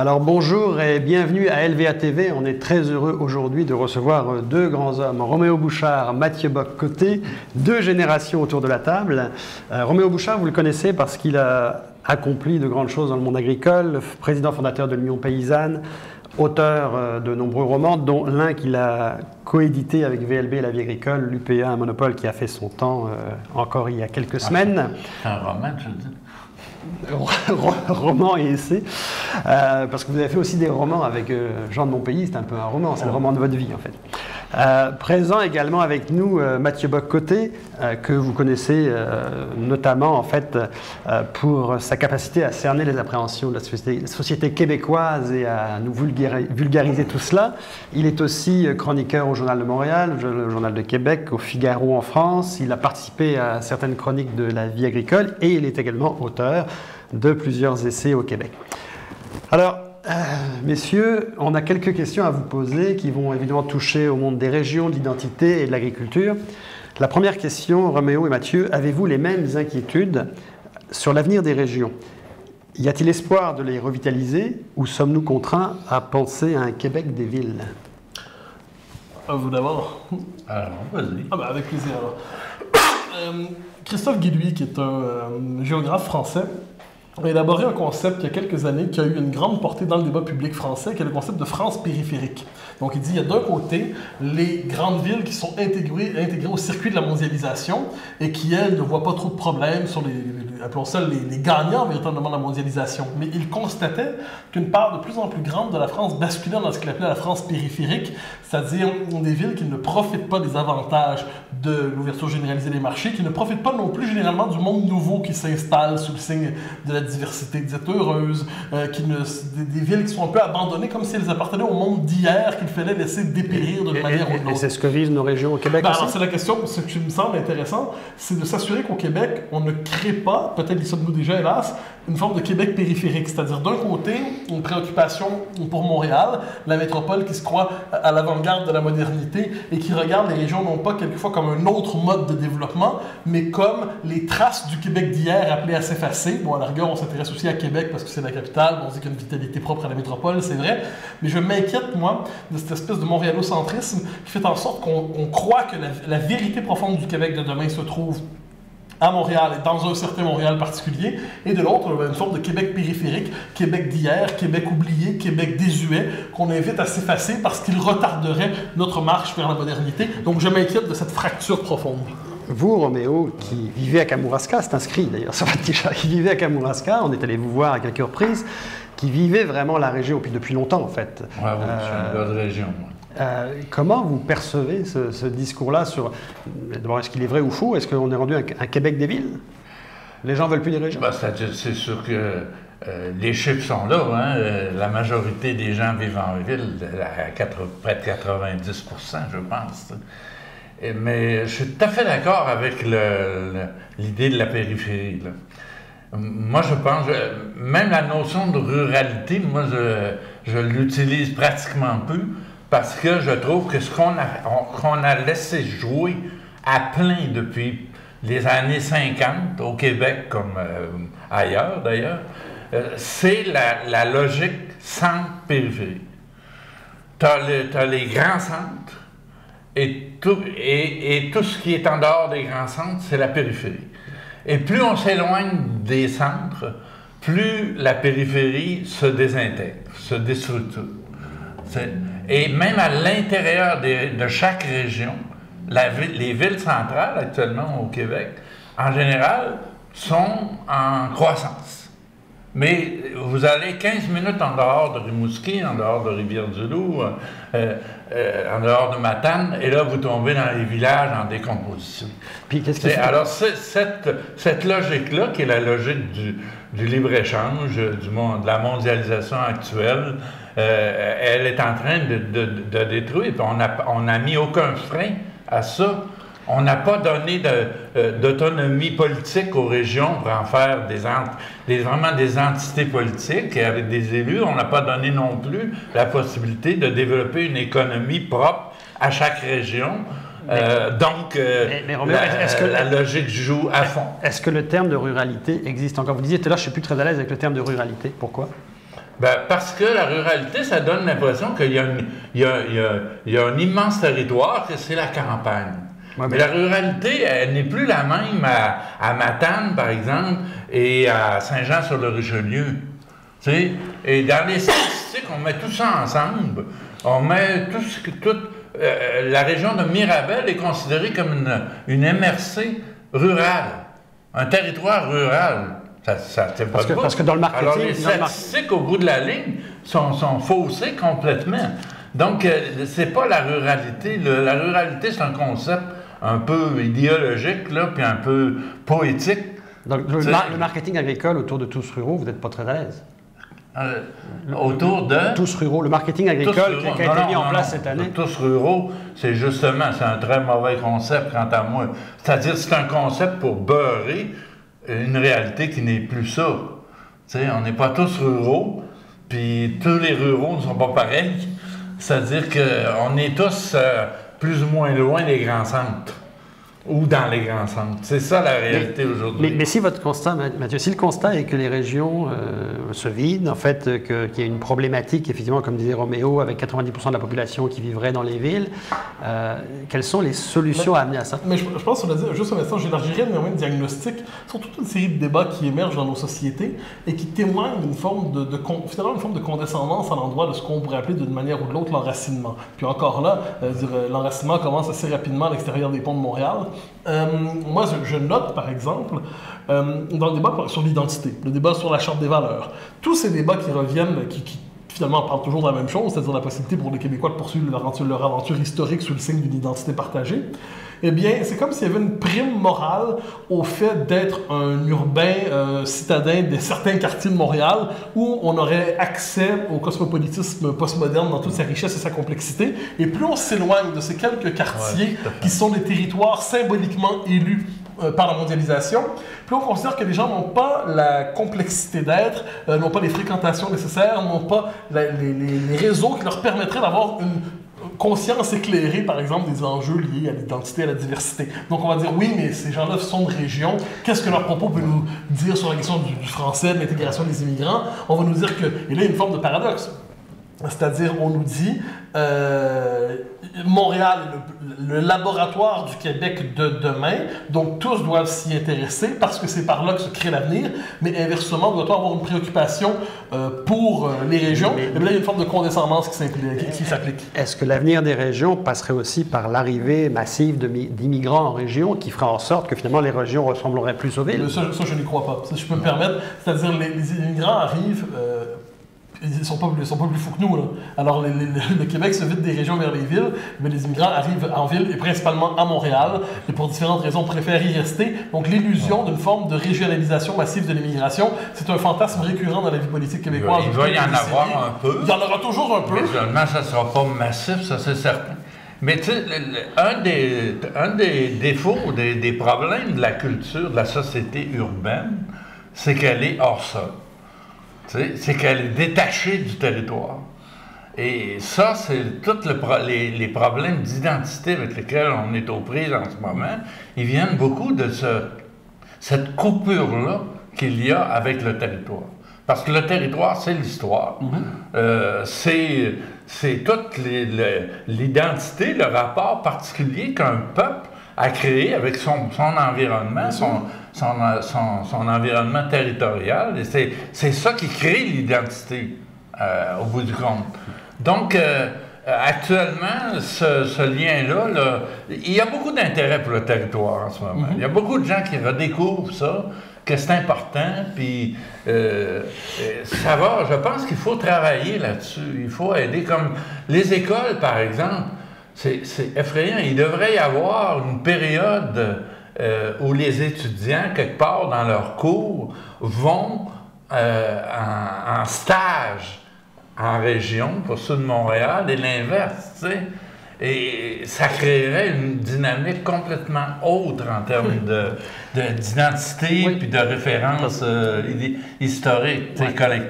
Alors bonjour et bienvenue à LVA TV. On est très heureux aujourd'hui de recevoir deux grands hommes, Roméo Bouchard, Mathieu Bock-Côté, deux générations autour de la table. Roméo Bouchard, vous le connaissez parce qu'il a accompli de grandes choses dans le monde agricole, président fondateur de l'Union paysanne, auteur de nombreux romans, dont l'un qu'il a coédité avec VLB La Vie agricole, l'UPA, un monopole qui a fait son temps encore il y a quelques semaines. C'est un roman, je veux dire. Roman et essai, parce que vous avez fait aussi des romans avec Jean de Montpellier, c'est un peu un roman, c'est le roman de votre vie en fait. Présent également avec nous Mathieu Bock-Côté, que vous connaissez notamment en fait pour sa capacité à cerner les appréhensions de la société québécoise et à nous vulgariser tout cela. Il est aussi chroniqueur au Journal de Montréal, le Journal de Québec, au Figaro en France. Il a participé à certaines chroniques de La Vie agricole et il est également auteur de plusieurs essais au Québec. Alors, messieurs, on a quelques questions à vous poser qui vont évidemment toucher au monde des régions, de l'identité et de l'agriculture. La première question, Roméo et Mathieu, avez-vous les mêmes inquiétudes sur l'avenir des régions? Y a-t-il espoir de les revitaliser ou sommes-nous contraints à penser à un Québec des villes? À vous d'abord. Alors, vas-y. Avec plaisir alors. Christophe Guillouis, qui est un géographe français, a élaboré un concept il y a quelques années qui a eu une grande portée dans le débat public français, qui est le concept de France périphérique. Donc il dit, il y a d'un côté les grandes villes qui sont intégrées au circuit de la mondialisation et qui, elles, ne voient pas trop de problèmes sur appelons ça les gagnants véritablement de la mondialisation. Mais il constatait qu'une part de plus en plus grande de la France basculait dans ce qu'il appelait la France périphérique, c'est-à-dire des villes qui ne profitent pas des avantages de l'ouverture généralisée des marchés, qui ne profitent pas non plus généralement du monde nouveau qui s'installe sous le signe de la diversité, des êtres heureuses, des villes qui sont un peu abandonnées comme si elles appartenaient au monde d'hier qu'il fallait laisser dépérir d'une manière ou d'une autre. Et c'est ce que visent nos régions au Québec aussi? Alors c'est la question, ce qui me semble intéressant, c'est de s'assurer qu'au Québec, on ne crée pas, peut-être y sommes-nous déjà hélas, une forme de Québec périphérique, c'est-à-dire d'un côté, une préoccupation pour Montréal, la métropole qui se croit à l'avant-garde de la modernité et qui regarde les régions non pas quelquefois comme un autre mode de développement, mais comme les traces du Québec d'hier appelées à s'effacer. Bon, à la rigueur, on s'intéresse aussi à Québec parce que c'est la capitale, on dit qu'il y a une vitalité propre à la métropole, c'est vrai, mais je m'inquiète, moi, de cette espèce de montréalocentrisme qui fait en sorte qu'on croit que la vérité profonde du Québec de demain se trouve à Montréal et dans un certain Montréal particulier, et de l'autre, une sorte de Québec périphérique, Québec d'hier, Québec oublié, Québec désuet, qu'on invite à s'effacer parce qu'il retarderait notre marche vers la modernité. Donc je m'inquiète de cette fracture profonde. Vous, Roméo, qui vivez à Kamouraska, c'est inscrit d'ailleurs sur votre t-shirt, qui vivez à Kamouraska, on est allé vous voir à quelques reprises, qui vivait vraiment la région depuis longtemps en fait. Oui, je suis un gars de région, moi. Comment vous percevez ce discours-là sur, d'abord, est-ce qu'il est vrai ou faux? Est-ce qu'on est rendu un Québec des villes? Les gens ne veulent plus des régions? C'est sûr que les chiffres sont là. Hein? La majorité des gens vivent en ville, à près de 90 %, je pense. Mais je suis tout à fait d'accord avec l'idée de la périphérie, là. Moi, je pense, même la notion de ruralité, moi, je l'utilise pratiquement peu parce que je trouve que ce qu'on a laissé jouer à plein depuis les années 50, au Québec comme ailleurs d'ailleurs, c'est la logique centre-périphérie. Tu as les grands centres et tout ce qui est en dehors des grands centres, c'est la périphérie. Et plus on s'éloigne des centres, plus la périphérie se désintègre, se déstructure. Et même à l'intérieur de chaque région, les villes centrales actuellement au Québec, en général, sont en croissance. Mais vous allez 15 minutes en dehors de Rimouski, en dehors de Rivière-du-Loup, en dehors de Matane, et là, vous tombez dans les villages en décomposition. Puis, qu'est-ce que alors, cette logique-là, qui est la logique du libre-échange, de la mondialisation actuelle, elle est en train de détruire. Puis on n'a mis aucun frein à ça. On n'a pas donné d'autonomie politique aux régions pour en faire vraiment des entités politiques et avec des élus. On n'a pas donné non plus la possibilité de développer une économie propre à chaque région. La logique joue à fond. Est-ce que le terme de ruralité existe encore? Vous disiez tout à l'heure, je ne suis plus très à l'aise avec le terme de ruralité. Pourquoi? Ben, parce que la ruralité, ça donne l'impression qu'il y a un immense territoire, que c'est la campagne. Ouais, mais la ruralité, elle n'est plus la même à Matane, par exemple, et à Saint-Jean-sur-le-Richelieu. Tu sais? Et dans les statistiques, on met tout ça ensemble. On met la région de Mirabel est considérée comme une MRC rurale, un territoire rural. Parce que dans le marketing... Alors, les statistiques, au bout de la ligne, sont faussées complètement. Donc, c'est pas la ruralité. La ruralité, c'est un concept un peu idéologique, là, puis un peu poétique. Donc, le marketing agricole autour de Tous Ruraux, vous n'êtes pas très à l'aise? Autour de... Tous Ruraux, le marketing agricole qui a été mis en place cette année. Tous Ruraux, c'est un très mauvais concept, quant à moi. C'est-à-dire, c'est un concept pour beurrer une réalité qui n'est plus ça. Tu sais, on n'est pas tous ruraux, puis tous les ruraux ne sont pas pareils. C'est-à-dire qu'on est tous plus ou moins loin des grands centres, ou dans les grands centres. C'est ça la réalité aujourd'hui. Mais si votre constat, Mathieu, si le constat est que les régions se vident, en fait, qu'il y a une problématique, effectivement, comme disait Roméo, avec 90% de la population qui vivrait dans les villes, quelles sont les solutions à amener à ça? Mais je pense, juste un instant, j'élargirais le diagnostic sur toute une série de débats qui émergent dans nos sociétés et qui témoignent d'une forme finalement une forme de condescendance à l'endroit de ce qu'on pourrait appeler d'une manière ou de l'autre l'enracinement. Puis encore là, l'enracinement commence assez rapidement à l'extérieur des ponts de Montréal. Moi, je note, par exemple, dans le débat sur l'identité, le débat sur la Charte des valeurs, tous ces débats qui reviennent, qui finalement parlent toujours de la même chose, c'est-à-dire la possibilité pour les Québécois de poursuivre leur aventure historique sous le signe d'une identité partagée, eh bien, c'est comme s'il y avait une prime morale au fait d'être un urbain citadin de certains quartiers de Montréal où on aurait accès au cosmopolitisme postmoderne dans toute sa richesse et sa complexité. Et plus on s'éloigne de ces quelques quartiers qui sont des territoires symboliquement élus par la mondialisation, plus on considère que les gens n'ont pas la complexité d'être, n'ont pas les fréquentations nécessaires, n'ont pas les réseaux qui leur permettraient d'avoir une conscience éclairée, par exemple, des enjeux liés à l'identité et à la diversité. Donc, on va dire, oui, mais ces gens-là sont de région. Qu'est-ce que leur propos peut nous dire sur la question du français, de l'intégration des immigrants? On va nous dire que... Et là, il y a une forme de paradoxe. C'est-à-dire, on nous dit, Montréal est le laboratoire du Québec de demain, donc tous doivent s'y intéresser parce que c'est par là que se crée l'avenir, mais inversement, doit-on avoir une préoccupation pour les régions? Et bien là, il y a une forme de condescendance qui s'applique. Est-ce que l'avenir des régions passerait aussi par l'arrivée massive d'immigrants en région qui ferait en sorte que finalement les régions ressembleraient plus aux villes? Ça, je n'y crois pas. Si je peux me permettre, c'est-à-dire les immigrants arrivent... ils sont pas plus fous que nous, là. Alors, le Québec se vide des régions vers les villes, mais les immigrants arrivent en ville et principalement à Montréal, et pour différentes raisons préfèrent y rester. Donc, l'illusion d'une forme de régionalisation massive de l'immigration, c'est un fantasme récurrent dans la vie politique québécoise. Il va y en avoir un peu. Il y en aura toujours un peu. Mais seulement, ça ne sera pas massif, ça c'est certain. Mais tu sais, un des défauts, des problèmes de la culture, de la société urbaine, c'est qu'elle est hors sol. C'est qu'elle est détachée du territoire. Et ça, c'est tous les problèmes d'identité avec lesquels on est aux prises en ce moment. Ils viennent beaucoup de cette coupure-là qu'il y a avec le territoire. Parce que le territoire, c'est l'histoire. C'est toute l'identité, le rapport particulier qu'un peuple a créé avec son environnement, son environnement territorial. Et c'est ça qui crée l'identité, au bout du compte. Donc, actuellement, ce lien-là, il y a beaucoup d'intérêt pour le territoire en ce moment. Il y a beaucoup de gens qui redécouvrent ça, que c'est important, puis ça va. Je pense qu'il faut travailler là-dessus. Il faut aider, comme les écoles, par exemple. C'est effrayant. Il devrait y avoir une période où les étudiants, quelque part dans leur cours, vont en stage en région, pour ceux de Montréal, et l'inverse, tu sais. Et ça créerait une dynamique complètement autre en termes d'identité puis de référence historique, collectives.